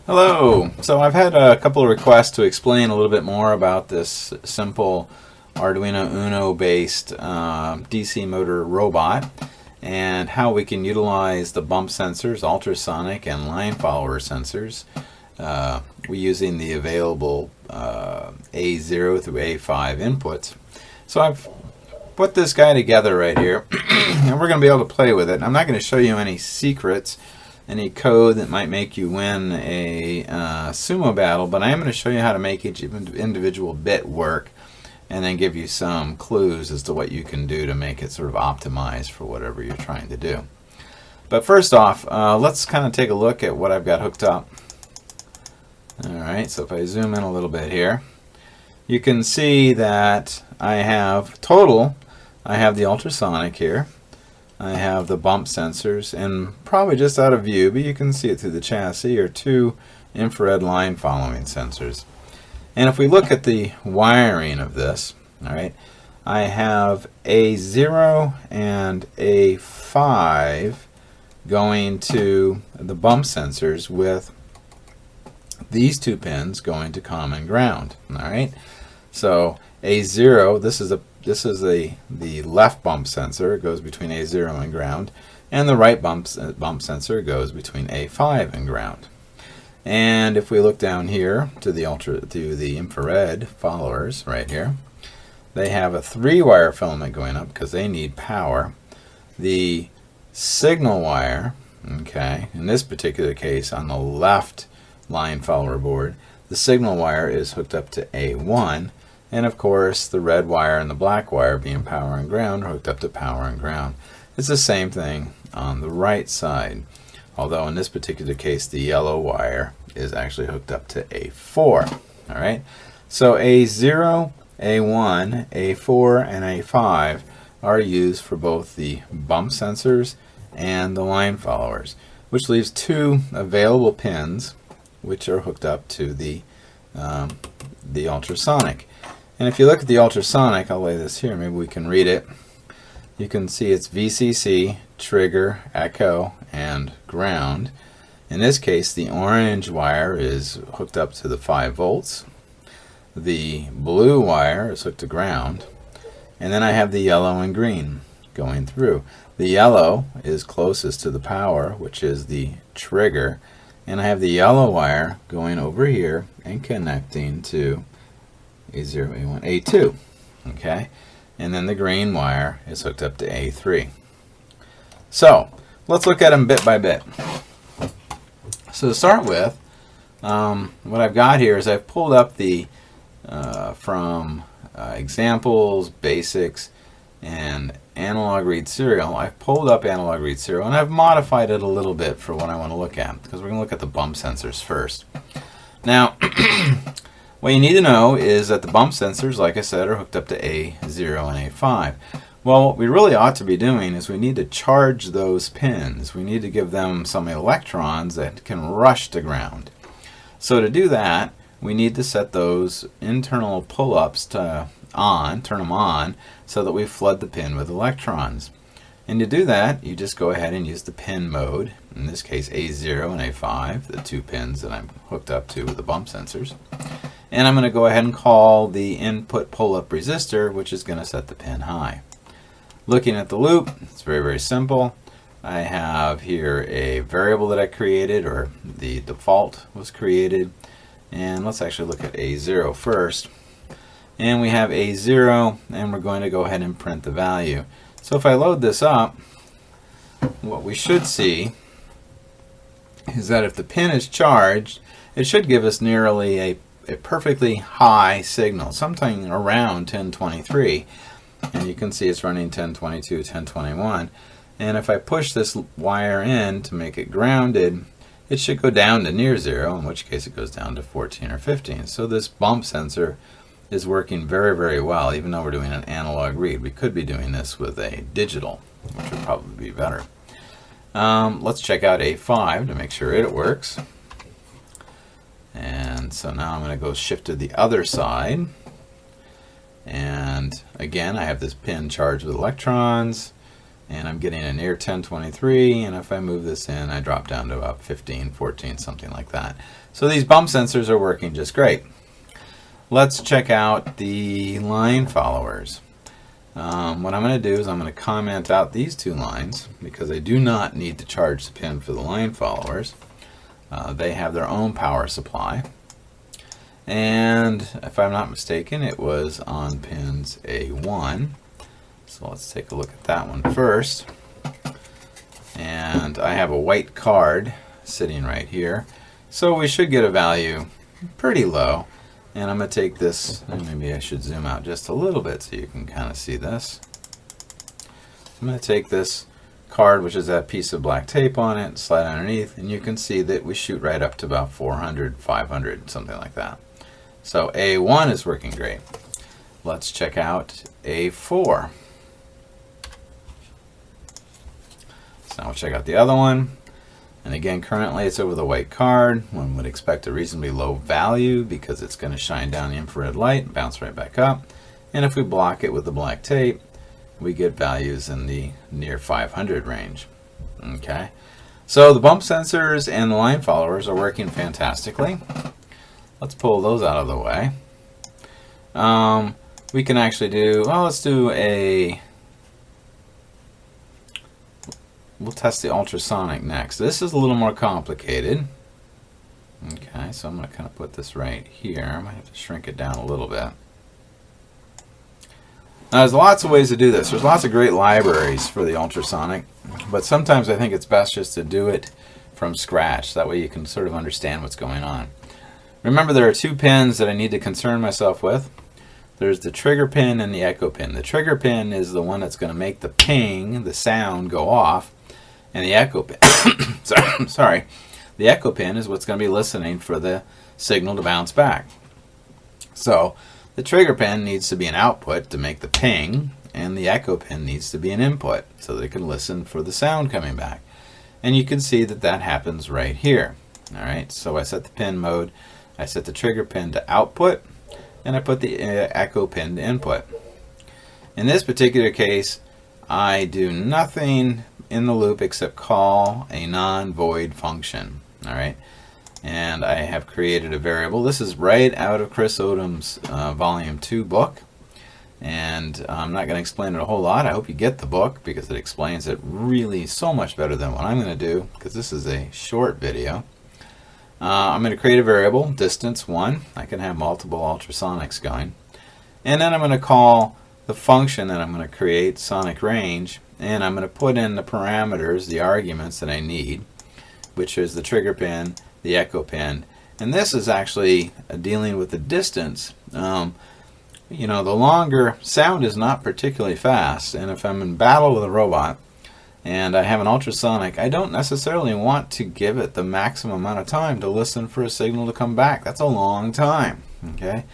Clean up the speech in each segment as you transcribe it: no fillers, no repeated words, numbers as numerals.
Hello! So I've had a couple of requests to explain a little bit more about this simple Arduino Uno based DC motor robot and how we can utilize the bump sensors, ultrasonic and line follower sensors. We're using the available A0 through A5 inputs. So I've put this guy together right here and we're going to be able to play with it. I'm not going to show you any secrets, any code that might make you win a sumo battle, but I am going to show you how to make each individual bit work and then give you some clues as to what you can do to make it sort of optimized for whatever you're trying to do. But first off, let's kind of take a look at what I've got hooked up. Alright, so if I zoom in a little bit here, you can see that I have I have the ultrasonic here. I have the bump sensors, and probably just out of view, but you can see it through the chassis, are two infrared line following sensors. And if we look at the wiring of this, alright, I have A0 and A5 going to the bump sensors with these two pins going to common ground. Alright, so A0, this is the left bump sensor. It goes between A0 and ground, and the right bump sensor goes between A5 and ground. And if we look down here to the infrared followers right here, they have a 3-wire filament going up because they need power. The signal wire, okay, in this particular case on the left line follower board, the signal wire is hooked up to A1. And of course, the red wire and the black wire, being power and ground, are hooked up to power and ground. It's the same thing on the right side, although in this particular case, the yellow wire is actually hooked up to A4. All right, so A0, A1, A4, and A5 are used for both the bump sensors and the line followers, which leaves two available pins, which are hooked up to the ultrasonic. And if you look at the ultrasonic, I'll lay this here, maybe we can read it. You can see it's VCC, trigger, echo, and ground. In this case, the orange wire is hooked up to the 5 volts. The blue wire is hooked to ground. And then I have the yellow and green going through. The yellow is closest to the power, which is the trigger. And I have the yellow wire going over here and connecting to A0, A1, A2, okay, and then the green wire is hooked up to A3. So let's look at them bit by bit. So to start with, what I've got here is I've pulled up the from examples, basics, and analog read serial. I've pulled up analog read serial and I've modified it a little bit for what I want to look at, because we're going to look at the bump sensors first. Now what you need to know is that the bump sensors, like I said, are hooked up to A0 and A5. Well, what we really ought to be doing is we need to charge those pins. We need to give them some electrons that can rush to ground. So to do that, we need to set those internal pull-ups to on, turn them on, so that we flood the pin with electrons. And to do that, you just go ahead and use the pin mode, in this case A0 and A5, the two pins that I'm hooked up to with the bump sensors. And I'm going to go ahead and call the input pull-up resistor, which is going to set the pin high. Looking at the loop, it's very, very simple. I have here a variable that I created, or the default was created. And let's actually look at A0 first. And we have A0, and we're going to go ahead and print the value. So if I load this up, what we should see is that if the pin is charged, it should give us nearly a perfectly high signal, something around 1023. And you can see it's running 1022, 1021. And if I push this wire in to make it grounded, it should go down to near 0, in which case it goes down to 14 or 15. So this bump sensor is working very, very well, even though we're doing an analog read. We could be doing this with a digital, which would probably be better. Let's check out A5 to make sure it works. And so now I'm going to go shift to the other side. And again, I have this pin charged with electrons. and I'm getting a near 1023, and if I move this in, I drop down to about 15, 14, something like that. So these bump sensors are working just great. Let's check out the line followers. What I'm going to do is I'm going to comment out these two lines because I do not need to charge the pin for the line followers. They have their own power supply. And if I'm not mistaken, it was on pins A1. So let's take a look at that one first. And I have a white card sitting right here. So we should get a value pretty low. And I'm going to take this, and maybe I should zoom out just a little bit so you can kind of see this. I'm going to take this card, which is that piece of black tape on it, slide underneath, and you can see that we shoot right up to about 400, 500, something like that. So A1 is working great. Let's check out A4. So now we'll check out the other one. And again, currently it's over the white card. One would expect a reasonably low value because it's going to shine down the infrared light and bounce right back up. And if we block it with the black tape, we get values in the near 500 range. Okay, so the bump sensors and the line followers are working fantastically. Let's pull those out of the way. We can actually do, well, let's do a, we'll test the ultrasonic next. This is a little more complicated. Okay, so I'm going to kind of put this right here. I might have to shrink it down a little bit. Now, there's lots of ways to do this. There's lots of great libraries for the ultrasonic, but sometimes I think it's best just to do it from scratch. That way you can sort of understand what's going on. Remember, there are two pins that I need to concern myself with. There's the trigger pin and the echo pin. The trigger pin is the one that's going to make the ping, the sound, go off. And the echo pin, sorry, the echo pin is what's going to be listening for the signal to bounce back. So the trigger pin needs to be an output to make the ping, and the echo pin needs to be an input so that it can listen for the sound coming back. And you can see that that happens right here. All right, so I set the pin mode, I set the trigger pin to output, and I put the echo pin to input. In this particular case, I do nothing in the loop except call a non-void function. All right, and I have created a variable. This is right out of Chris Odom's volume 2 book, and I'm not going to explain it a whole lot. I hope you get the book because it explains it really so much better than what I'm going to do because this is a short video. I'm going to create a variable, distance 1. I can have multiple ultrasonics going, and then I'm going to call the function that I'm going to create, sonic range, and I'm going to put in the parameters, the arguments that I need, which is the trigger pin, the echo pin, and this is actually dealing with the distance. You know, the longer sound is not particularly fast, and if I'm in battle with a robot and I have an ultrasonic, I don't necessarily want to give it the maximum amount of time to listen for a signal to come back. That's a long time. Okay,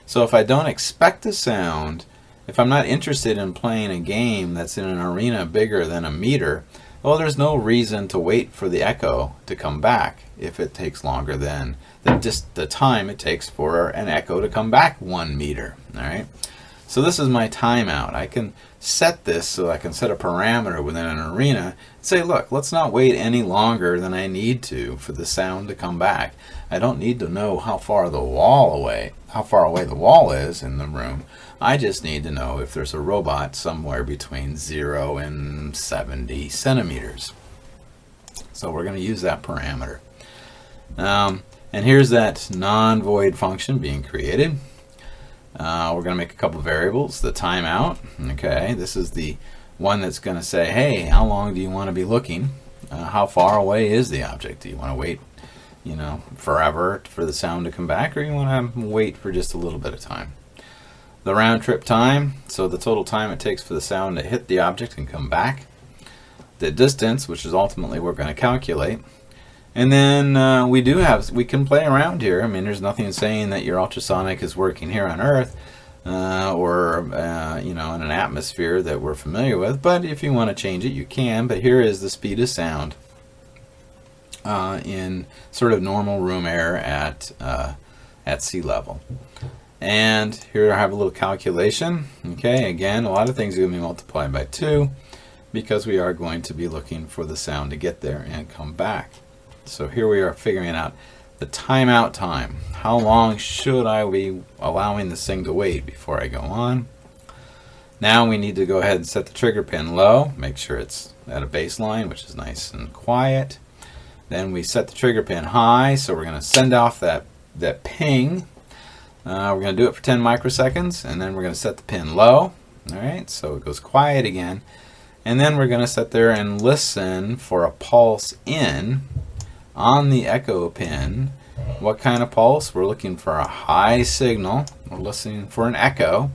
so if I don't expect a sound, if I'm not interested in playing a game that's in an arena bigger than a meter, well, there's no reason to wait for the echo to come back if it takes longer than the time it takes for an echo to come back 1 meter. All right, so this is my timeout. I can set this so I can set a parameter within an arena and say, look, let's not wait any longer than I need to for the sound to come back. I don't need to know how far away the wall is in the room. I just need to know if there's a robot somewhere between 0 and 70 centimeters. So we're going to use that parameter. And here's that non-void function being created. We're going to make a couple variables. The timeout, okay, this is the one that's going to say, hey, how long do you want to be looking? How far away is the object? Do you want to wait, you know, forever for the sound to come back, or you want to wait for just a little bit of time? The round trip time, so the total time it takes for the sound to hit the object and come back. The distance, which is ultimately we're going to calculate. And then we can play around here. I mean, there's nothing saying that your ultrasonic is working here on Earth or you know, in an atmosphere that we're familiar with. But if you want to change it, you can. But here is the speed of sound in sort of normal room air at sea level. And here I have a little calculation. Okay, again, a lot of things are going to be multiplied by 2. because we are going to be looking for the sound to get there and come back. So here we are figuring out the timeout time. How long should I be allowing this thing to wait before I go on? Now we need to go ahead and set the trigger pin low, make sure it's at a baseline, which is nice and quiet. Then we set the trigger pin high, so we're going to send off that ping. We're going to do it for 10 microseconds, and then we're going to set the pin low. Alright, so it goes quiet again. And then we're going to sit there and listen for a pulse in on the echo pin. What kind of pulse? We're looking for a high signal. We're listening for an echo.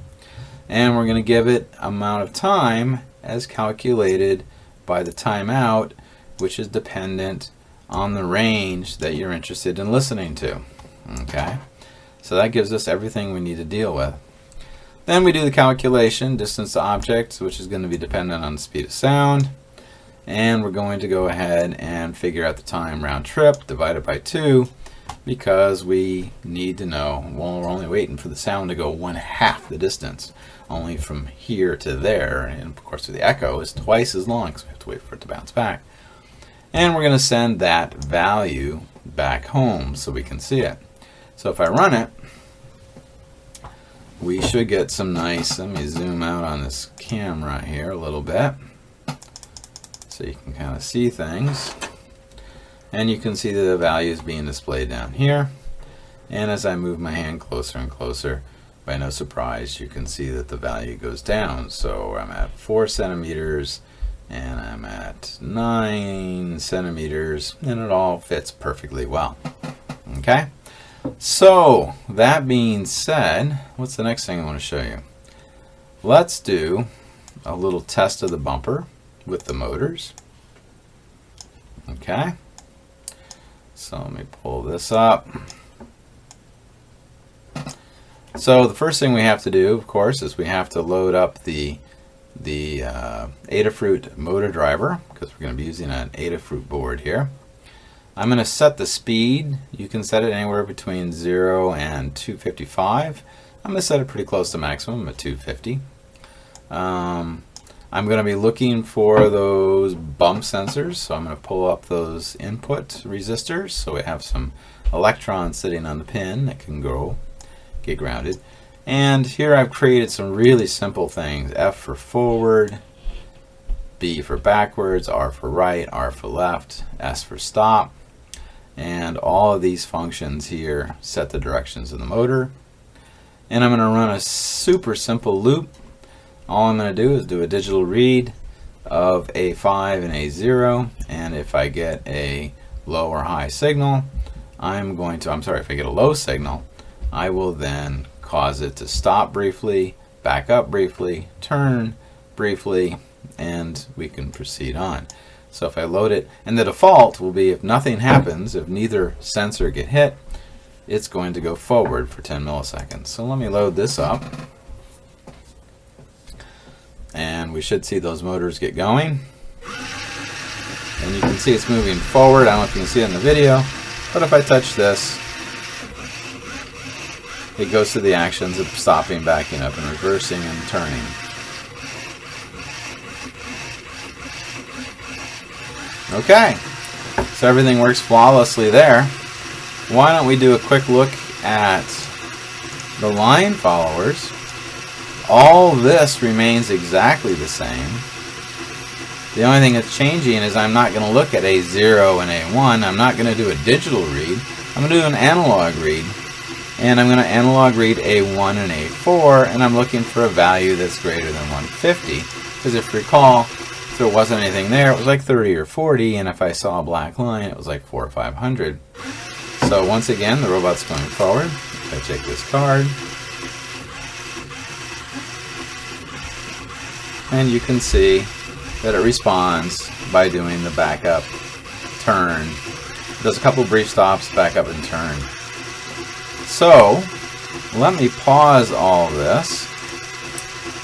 And we're going to give it amount of time as calculated by the timeout, which is dependent on the range that you're interested in listening to. Okay, so that gives us everything we need to deal with. Then we do the calculation, distance to object, which is going to be dependent on the speed of sound. And we're going to go ahead and figure out the time round trip divided by 2, because we need to know, well, we're only waiting for the sound to go 1/2 the distance, only from here to there. And of course, the echo is twice as long, so we have to wait for it to bounce back. And we're going to send that value back home so we can see it. So if I run it, we should get some nice, let me zoom out on this camera here a little bit so you can kind of see things. And you can see that the value is being displayed down here. And as I move my hand closer and closer, by no surprise, you can see that the value goes down. So I'm at 4 centimeters and I'm at 9 centimeters, and it all fits perfectly well. Okay? So, that being said, what's the next thing I want to show you? Let's do a little test of the bumper with the motors. Okay? So let me pull this up. So the first thing we have to do, of course, is we have to load up the Adafruit motor driver, because we're going to be using an Adafruit board here. I'm going to set the speed. You can set it anywhere between 0 and 255. I'm going to set it pretty close to maximum at 250. I'm going to be looking for those bump sensors, so I'm going to pull up those input resistors, so we have some electrons sitting on the pin that can get grounded. And here I've created some really simple things. F for forward, B for backwards, R for right, R for left, S for stop. And all of these functions here set the directions of the motor. And I'm going to run a super simple loop. All I'm going to do is do a digital read of A5 and A0, and if I get a low or high signal, if I get a low signal, I will then cause it to stop briefly, back up briefly, turn briefly, and we can proceed on. So if I load it, and the default will be if nothing happens, if neither sensor get hit, it's going to go forward for 10 milliseconds. So let me load this up. And we should see those motors get going. And you can see it's moving forward. I don't know if you can see it in the video, but if I touch this, it goes through the actions of stopping, backing up, and reversing and turning. Okay, so everything works flawlessly there. Why don't we do a quick look at the line followers? All this remains exactly the same. The only thing that's changing is I'm not going to look at A0 and A1. I'm not going to do a digital read. I'm going to do an analog read. And I'm going to analog read A1 and A4, and I'm looking for a value that's greater than 150. Because if you recall, if there wasn't anything there, it was like 30 or 40, and if I saw a black line, it was like 400 or 500. So once again, the robot's going forward. If I take this card, and you can see that it responds by doing the backup, turn. It does a couple brief stops, back up and turn. So let me pause all this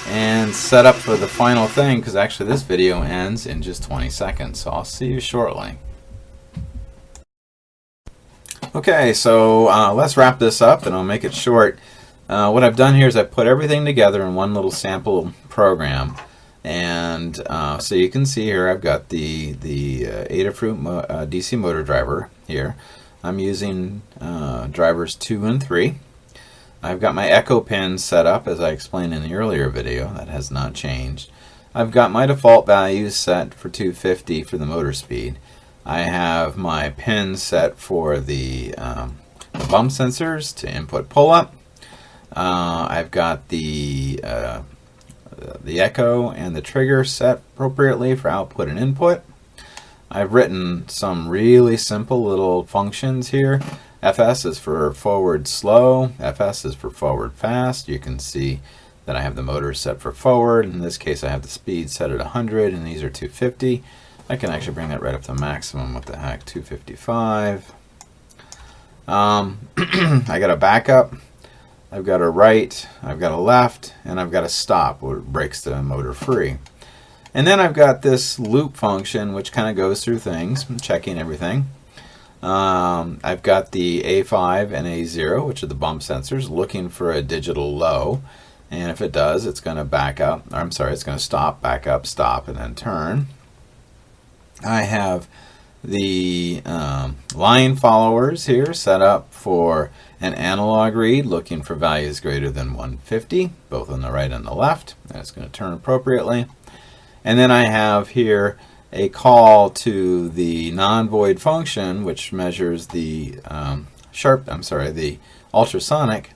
and set up for the final thing, because actually this video ends in just 20 seconds. So I'll see you shortly. Okay, so let's wrap this up and I'll make it short. What I've done here is I've put everything together in one little sample program. And so you can see here I've got the Adafruit DC motor driver here. I'm using drivers 2 and 3. I've got my echo pin set up as I explained in the earlier video. That has not changed. I've got my default values set for 250 for the motor speed. I have my pin set for the bump sensors to input pull-up. I've got the echo and the trigger set appropriately for output and input. I've written some really simple little functions here. FS is for forward slow, FS is for forward fast. You can see that I have the motor set for forward. In this case I have the speed set at 100 and these are 250. I can actually bring that right up to maximum. What the heck, 255. I got a backup, I've got a right, I've got a left, and I've got a stop where it breaks the motor free. And then I've got this loop function which kind of goes through things, checking everything. I've got the A5 and A0, which are the bump sensors, looking for a digital low. And if it does, it's going to back up. Or, I'm sorry, it's going to stop, back up, stop, and then turn. I have the line followers here set up for an analog read, looking for values greater than 150, both on the right and the left. And it's going to turn appropriately. And then I have here a call to the non-void function, which measures the the ultrasonic,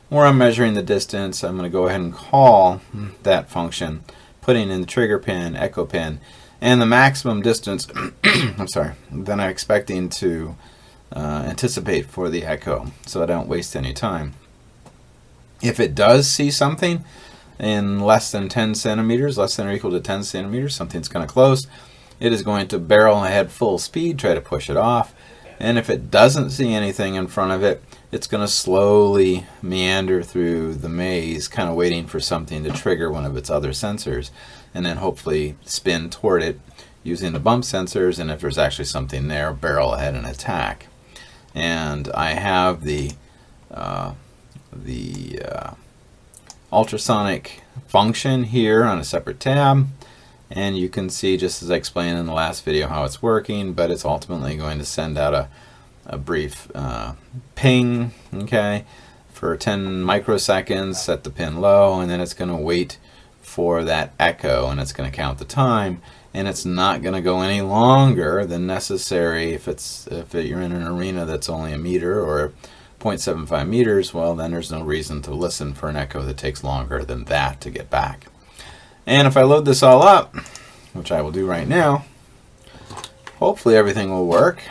where I'm measuring the distance. I'm going to go ahead and call that function, putting in the trigger pin, echo pin, and the maximum distance I'm sorry, then I'm expecting to anticipate for the echo, so I don't waste any time. If it does see something in less than 10 centimeters, less than or equal to 10 centimeters, something's kind of close, it is going to barrel ahead full speed, try to push it off. And if it doesn't see anything in front of it, it's going to slowly meander through the maze, kind of waiting for something to trigger one of its other sensors, and then hopefully spin toward it using the bump sensors, and if there's actually something there, barrel ahead and attack. And I have the ultrasonic function here on a separate tab. And you can see, just as I explained in the last video, how it's working, but it's ultimately going to send out a brief ping, okay, for 10 microseconds, set the pin low, and then it's going to wait for that echo, and it's going to count the time, and it's not going to go any longer than necessary. If you're in an arena that's only a meter or 0.75 meters, well, then there's no reason to listen for an echo that takes longer than that to get back. And if I load this all up, which I will do right now, hopefully everything will work.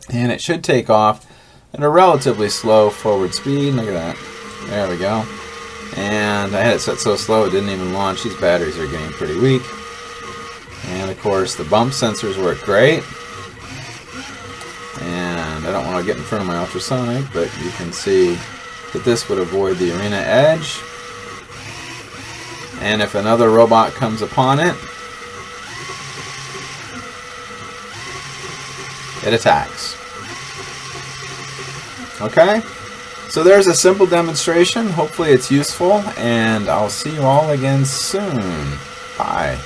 And it should take off at a relatively slow forward speed. Look at that. There we go. And I had it set so slow it didn't even launch. These batteries are getting pretty weak. And of course the bump sensors work great. And I don't want to get in front of my ultrasonic, but you can see that this would avoid the arena edge. And if another robot comes upon it, it attacks. Okay? So there's a simple demonstration. Hopefully it's useful, and I'll see you all again soon. Bye.